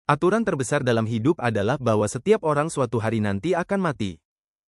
Aturan terbesar dalam hidup adalah bahwa setiap orang suatu hari nanti akan mati.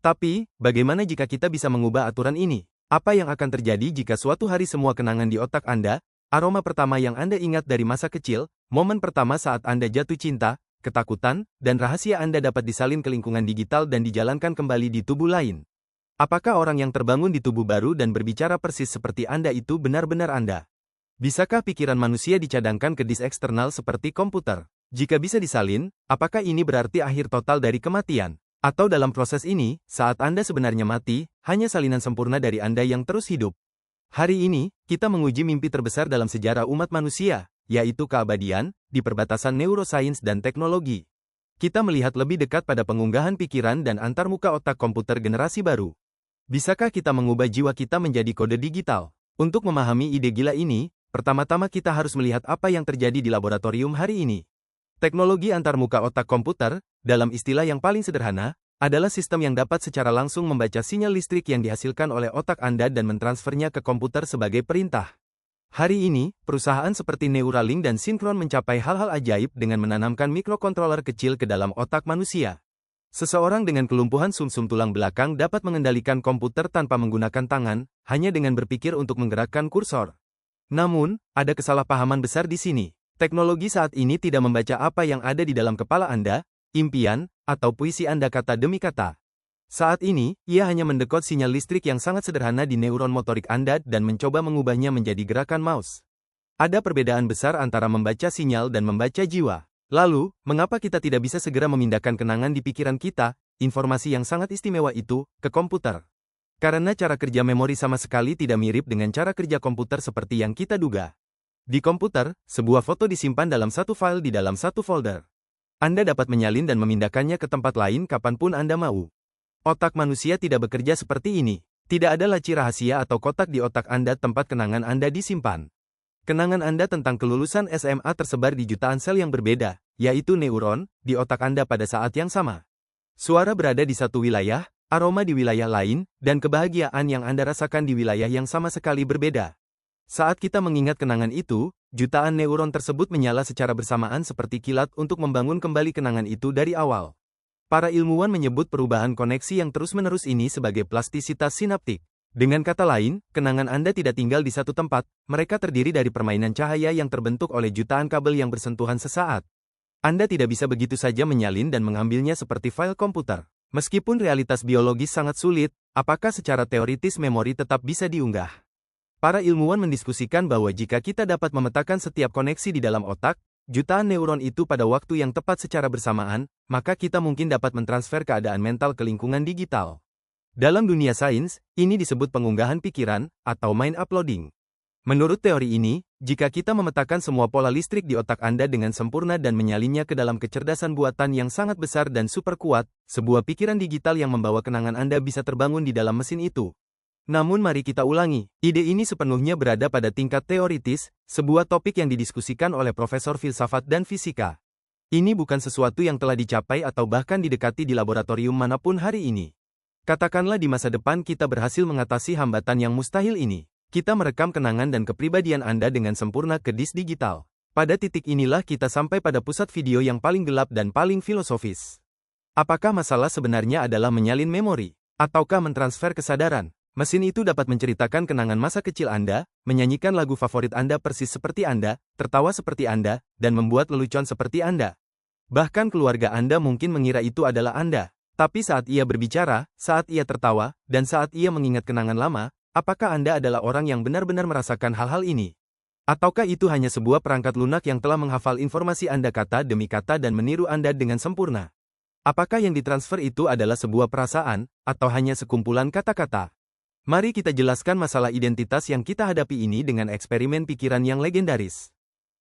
Tapi, bagaimana jika kita bisa mengubah aturan ini? Apa yang akan terjadi jika suatu hari semua kenangan di otak Anda, aroma pertama yang Anda ingat dari masa kecil, momen pertama saat Anda jatuh cinta, ketakutan, dan rahasia Anda dapat disalin ke lingkungan digital dan dijalankan kembali di tubuh lain? Apakah orang yang terbangun di tubuh baru dan berbicara persis seperti Anda itu benar-benar Anda? Bisakah pikiran manusia dicadangkan ke disk eksternal seperti komputer? Jika bisa disalin, apakah ini berarti akhir total dari kematian? Atau dalam proses ini, saat Anda sebenarnya mati, hanya salinan sempurna dari Anda yang terus hidup? Hari ini, kita menguji mimpi terbesar dalam sejarah umat manusia, yaitu keabadian, di perbatasan neurosains dan teknologi. Kita melihat lebih dekat pada pengunggahan pikiran dan antarmuka otak komputer generasi baru. Bisakah kita mengubah jiwa kita menjadi kode digital? Untuk memahami ide gila ini, pertama-tama kita harus melihat apa yang terjadi di laboratorium hari ini. Teknologi antarmuka otak komputer, dalam istilah yang paling sederhana, adalah sistem yang dapat secara langsung membaca sinyal listrik yang dihasilkan oleh otak Anda dan mentransfernya ke komputer sebagai perintah. Hari ini, perusahaan seperti Neuralink dan Synchron mencapai hal-hal ajaib dengan menanamkan mikrokontroler kecil ke dalam otak manusia. Seseorang dengan kelumpuhan sumsum tulang belakang dapat mengendalikan komputer tanpa menggunakan tangan, hanya dengan berpikir untuk menggerakkan kursor. Namun, ada kesalahpahaman besar di sini. Teknologi saat ini tidak membaca apa yang ada di dalam kepala Anda, impian, atau puisi Anda kata demi kata. Saat ini, ia hanya mendekod sinyal listrik yang sangat sederhana di neuron motorik Anda dan mencoba mengubahnya menjadi gerakan mouse. Ada perbedaan besar antara membaca sinyal dan membaca jiwa. Lalu, mengapa kita tidak bisa segera memindahkan kenangan di pikiran kita, informasi yang sangat istimewa itu, ke komputer? Karena cara kerja memori sama sekali tidak mirip dengan cara kerja komputer seperti yang kita duga. Di komputer, sebuah foto disimpan dalam satu file di dalam satu folder. Anda dapat menyalin dan memindahkannya ke tempat lain kapanpun Anda mau. Otak manusia tidak bekerja seperti ini. Tidak ada laci rahasia atau kotak di otak Anda tempat kenangan Anda disimpan. Kenangan Anda tentang kelulusan SMA tersebar di jutaan sel yang berbeda, yaitu neuron, di otak Anda pada saat yang sama. Suara berada di satu wilayah, aroma di wilayah lain, dan kebahagiaan yang Anda rasakan di wilayah yang sama sekali berbeda. Saat kita mengingat kenangan itu, jutaan neuron tersebut menyala secara bersamaan seperti kilat untuk membangun kembali kenangan itu dari awal. Para ilmuwan menyebut perubahan koneksi yang terus-menerus ini sebagai plastisitas sinaptik. Dengan kata lain, kenangan Anda tidak tinggal di satu tempat, mereka terdiri dari permainan cahaya yang terbentuk oleh jutaan kabel yang bersentuhan sesaat. Anda tidak bisa begitu saja menyalin dan mengambilnya seperti file komputer. Meskipun realitas biologis sangat sulit, apakah secara teoritis memori tetap bisa diunggah? Para ilmuwan mendiskusikan bahwa jika kita dapat memetakan setiap koneksi di dalam otak, jutaan neuron itu pada waktu yang tepat secara bersamaan, maka kita mungkin dapat mentransfer keadaan mental ke lingkungan digital. Dalam dunia sains, ini disebut pengunggahan pikiran, atau mind uploading. Menurut teori ini, jika kita memetakan semua pola listrik di otak Anda dengan sempurna dan menyalinnya ke dalam kecerdasan buatan yang sangat besar dan super kuat, sebuah pikiran digital yang membawa kenangan Anda bisa terbangun di dalam mesin itu. Namun mari kita ulangi, ide ini sepenuhnya berada pada tingkat teoritis, sebuah topik yang didiskusikan oleh profesor filsafat dan fisika. Ini bukan sesuatu yang telah dicapai atau bahkan didekati di laboratorium manapun hari ini. Katakanlah di masa depan kita berhasil mengatasi hambatan yang mustahil ini. Kita merekam kenangan dan kepribadian Anda dengan sempurna ke disk digital. Pada titik inilah kita sampai pada pusat video yang paling gelap dan paling filosofis. Apakah masalah sebenarnya adalah menyalin memori? Ataukah mentransfer kesadaran? Mesin itu dapat menceritakan kenangan masa kecil Anda, menyanyikan lagu favorit Anda persis seperti Anda, tertawa seperti Anda, dan membuat lelucon seperti Anda. Bahkan keluarga Anda mungkin mengira itu adalah Anda. Tapi saat ia berbicara, saat ia tertawa, dan saat ia mengingat kenangan lama, apakah Anda adalah orang yang benar-benar merasakan hal-hal ini? Ataukah itu hanya sebuah perangkat lunak yang telah menghafal informasi Anda kata demi kata dan meniru Anda dengan sempurna? Apakah yang ditransfer itu adalah sebuah perasaan, atau hanya sekumpulan kata-kata? Mari kita jelaskan masalah identitas yang kita hadapi ini dengan eksperimen pikiran yang legendaris.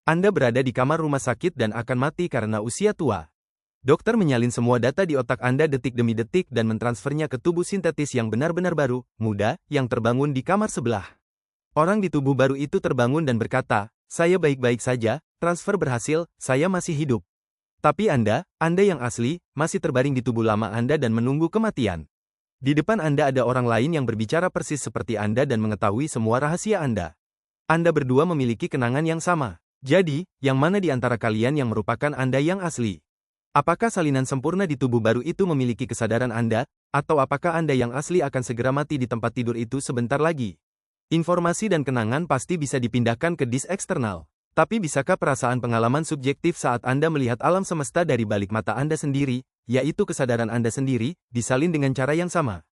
Anda berada di kamar rumah sakit dan akan mati karena usia tua. Dokter menyalin semua data di otak Anda detik demi detik dan mentransfernya ke tubuh sintetis yang benar-benar baru, muda, yang terbangun di kamar sebelah. Orang di tubuh baru itu terbangun dan berkata, "Saya baik-baik saja, transfer berhasil, saya masih hidup." Tapi Anda yang asli, masih terbaring di tubuh lama Anda dan menunggu kematian. Di depan Anda ada orang lain yang berbicara persis seperti Anda dan mengetahui semua rahasia Anda. Anda berdua memiliki kenangan yang sama. Jadi, yang mana di antara kalian yang merupakan Anda yang asli? Apakah salinan sempurna di tubuh baru itu memiliki kesadaran Anda, atau apakah Anda yang asli akan segera mati di tempat tidur itu sebentar lagi? Informasi dan kenangan pasti bisa dipindahkan ke disk eksternal. Tapi bisakah perasaan pengalaman subjektif saat Anda melihat alam semesta dari balik mata Anda sendiri, yaitu kesadaran Anda sendiri, disalin dengan cara yang sama?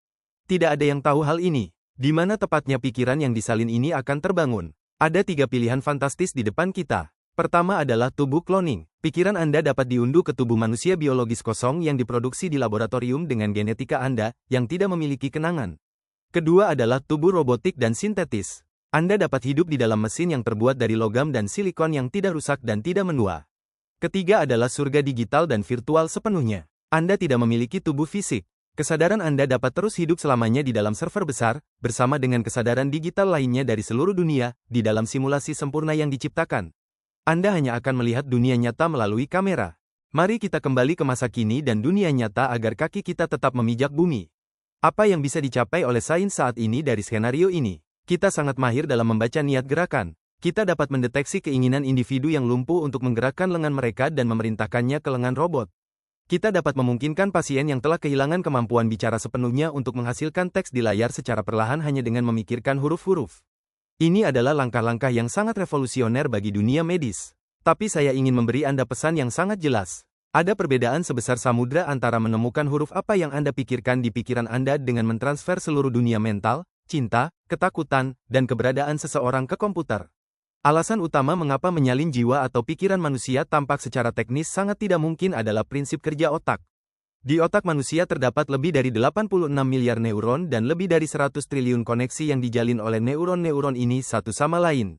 Tidak ada yang tahu hal ini. Di mana tepatnya pikiran yang disalin ini akan terbangun? Ada 3 pilihan fantastis di depan kita. Pertama adalah tubuh cloning. Pikiran Anda dapat diunduh ke tubuh manusia biologis kosong yang diproduksi di laboratorium dengan genetika Anda yang tidak memiliki kenangan. Kedua adalah tubuh robotik dan sintetis. Anda dapat hidup di dalam mesin yang terbuat dari logam dan silikon yang tidak rusak dan tidak menua. Ketiga adalah surga digital dan virtual sepenuhnya. Anda tidak memiliki tubuh fisik. Kesadaran Anda dapat terus hidup selamanya di dalam server besar, bersama dengan kesadaran digital lainnya dari seluruh dunia, di dalam simulasi sempurna yang diciptakan. Anda hanya akan melihat dunia nyata melalui kamera. Mari kita kembali ke masa kini dan dunia nyata agar kaki kita tetap memijak bumi. Apa yang bisa dicapai oleh sains saat ini dari skenario ini? Kita sangat mahir dalam membaca niat gerakan. Kita dapat mendeteksi keinginan individu yang lumpuh untuk menggerakkan lengan mereka dan memerintahkannya ke lengan robot. Kita dapat memungkinkan pasien yang telah kehilangan kemampuan bicara sepenuhnya untuk menghasilkan teks di layar secara perlahan hanya dengan memikirkan huruf-huruf. Ini adalah langkah-langkah yang sangat revolusioner bagi dunia medis. Tapi saya ingin memberi Anda pesan yang sangat jelas. Ada perbedaan sebesar samudra antara menemukan huruf apa yang Anda pikirkan di pikiran Anda dengan mentransfer seluruh dunia mental, cinta, ketakutan, dan keberadaan seseorang ke komputer. Alasan utama mengapa menyalin jiwa atau pikiran manusia tampak secara teknis sangat tidak mungkin adalah prinsip kerja otak. Di otak manusia terdapat lebih dari 86 miliar neuron dan lebih dari 100 triliun koneksi yang dijalin oleh neuron-neuron ini satu sama lain.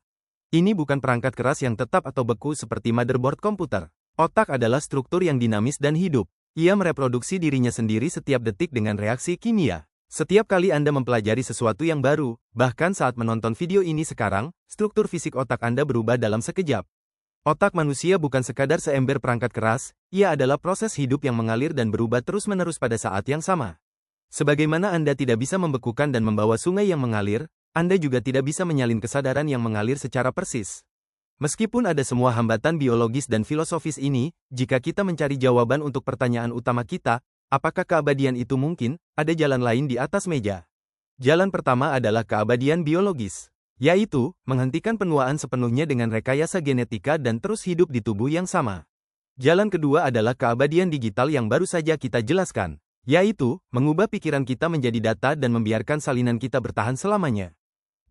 Ini bukan perangkat keras yang tetap atau beku seperti motherboard komputer. Otak adalah struktur yang dinamis dan hidup. Ia mereproduksi dirinya sendiri setiap detik dengan reaksi kimia. Setiap kali Anda mempelajari sesuatu yang baru, bahkan saat menonton video ini sekarang, struktur fisik otak Anda berubah dalam sekejap. Otak manusia bukan sekadar seember perangkat keras, ia adalah proses hidup yang mengalir dan berubah terus-menerus pada saat yang sama. Sebagaimana Anda tidak bisa membekukan dan membawa sungai yang mengalir, Anda juga tidak bisa menyalin kesadaran yang mengalir secara persis. Meskipun ada semua hambatan biologis dan filosofis ini, jika kita mencari jawaban untuk pertanyaan utama kita, apakah keabadian itu mungkin? Ada jalan lain di atas meja. Jalan pertama adalah keabadian biologis, yaitu menghentikan penuaan sepenuhnya dengan rekayasa genetika dan terus hidup di tubuh yang sama. Jalan kedua adalah keabadian digital yang baru saja kita jelaskan, yaitu mengubah pikiran kita menjadi data dan membiarkan salinan kita bertahan selamanya.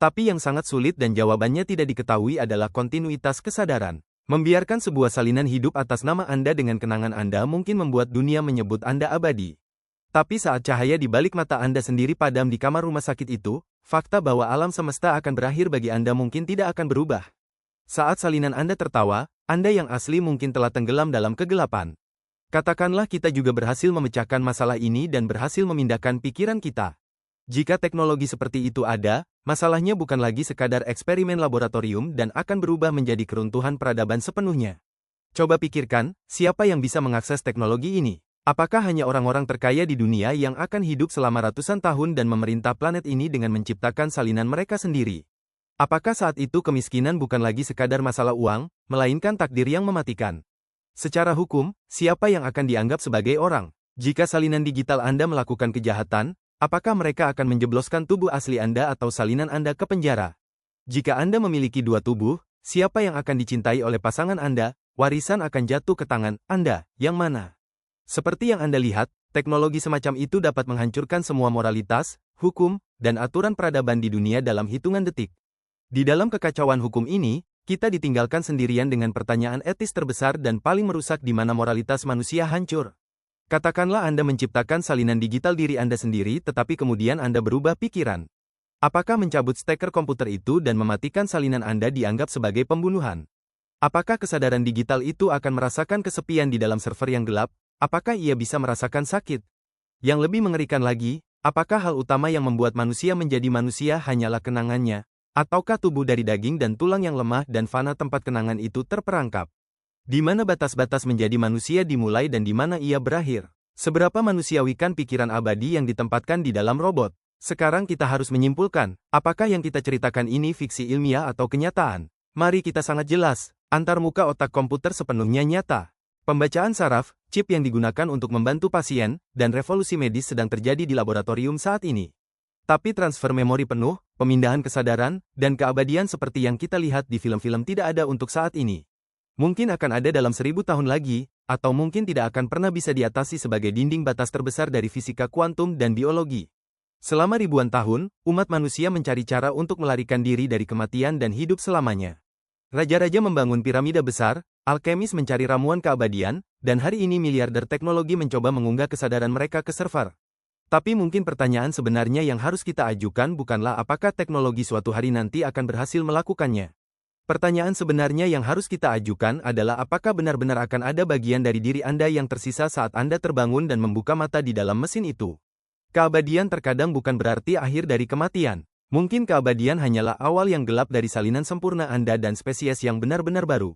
Tapi yang sangat sulit dan jawabannya tidak diketahui adalah kontinuitas kesadaran. Membiarkan sebuah salinan hidup atas nama Anda dengan kenangan Anda mungkin membuat dunia menyebut Anda abadi. Tapi saat cahaya di balik mata Anda sendiri padam di kamar rumah sakit itu, fakta bahwa alam semesta akan berakhir bagi Anda mungkin tidak akan berubah. Saat salinan Anda tertawa, Anda yang asli mungkin telah tenggelam dalam kegelapan. Katakanlah kita juga berhasil memecahkan masalah ini dan berhasil memindahkan pikiran kita. Jika teknologi seperti itu ada, masalahnya bukan lagi sekadar eksperimen laboratorium dan akan berubah menjadi keruntuhan peradaban sepenuhnya. Coba pikirkan, siapa yang bisa mengakses teknologi ini? Apakah hanya orang-orang terkaya di dunia yang akan hidup selama ratusan tahun dan memerintah planet ini dengan menciptakan salinan mereka sendiri? Apakah saat itu kemiskinan bukan lagi sekadar masalah uang, melainkan takdir yang mematikan? Secara hukum, siapa yang akan dianggap sebagai orang? Jika salinan digital Anda melakukan kejahatan, apakah mereka akan menjebloskan tubuh asli Anda atau salinan Anda ke penjara? Jika Anda memiliki dua tubuh, siapa yang akan dicintai oleh pasangan Anda? Warisan akan jatuh ke tangan Anda, yang mana? Seperti yang Anda lihat, teknologi semacam itu dapat menghancurkan semua moralitas, hukum, dan aturan peradaban di dunia dalam hitungan detik. Di dalam kekacauan hukum ini, kita ditinggalkan sendirian dengan pertanyaan etis terbesar dan paling merusak di mana moralitas manusia hancur. Katakanlah Anda menciptakan salinan digital diri Anda sendiri tetapi kemudian Anda berubah pikiran. Apakah mencabut steker komputer itu dan mematikan salinan Anda dianggap sebagai pembunuhan? Apakah kesadaran digital itu akan merasakan kesepian di dalam server yang gelap? Apakah ia bisa merasakan sakit? Yang lebih mengerikan lagi, apakah hal utama yang membuat manusia menjadi manusia hanyalah kenangannya? Ataukah tubuh dari daging dan tulang yang lemah dan fana tempat kenangan itu terperangkap? Di mana batas-batas menjadi manusia dimulai dan di mana ia berakhir? Seberapa manusiawikan pikiran abadi yang ditempatkan di dalam robot? Sekarang kita harus menyimpulkan, apakah yang kita ceritakan ini fiksi ilmiah atau kenyataan? Mari kita sangat jelas, Antarmuka otak komputer sepenuhnya nyata. Pembacaan saraf, chip yang digunakan untuk membantu pasien, dan revolusi medis sedang terjadi di laboratorium saat ini. Tapi transfer memori penuh, pemindahan kesadaran, dan keabadian seperti yang kita lihat di film-film tidak ada untuk saat ini. Mungkin akan ada dalam 1000 tahun lagi, atau mungkin tidak akan pernah bisa diatasi sebagai dinding batas terbesar dari fisika kuantum dan biologi. Selama ribuan tahun, umat manusia mencari cara untuk melarikan diri dari kematian dan hidup selamanya. Raja-raja membangun piramida besar, alkemis mencari ramuan keabadian, dan hari ini miliarder teknologi mencoba mengunggah kesadaran mereka ke server. Tapi mungkin pertanyaan sebenarnya yang harus kita ajukan bukanlah apakah teknologi suatu hari nanti akan berhasil melakukannya. Pertanyaan sebenarnya yang harus kita ajukan adalah apakah benar-benar akan ada bagian dari diri Anda yang tersisa saat Anda terbangun dan membuka mata di dalam mesin itu. Keabadian terkadang bukan berarti akhir dari kematian. Mungkin keabadian hanyalah awal yang gelap dari salinan sempurna Anda dan spesies yang benar-benar baru.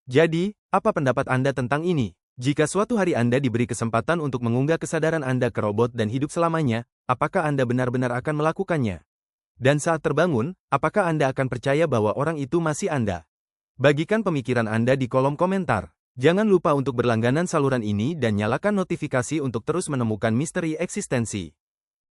Jadi, apa pendapat Anda tentang ini? Jika suatu hari Anda diberi kesempatan untuk mengunggah kesadaran Anda ke robot dan hidup selamanya, apakah Anda benar-benar akan melakukannya? Dan saat terbangun, apakah Anda akan percaya bahwa orang itu masih Anda? Bagikan pemikiran Anda di kolom komentar. Jangan lupa untuk berlangganan saluran ini dan nyalakan notifikasi untuk terus menemukan misteri eksistensi.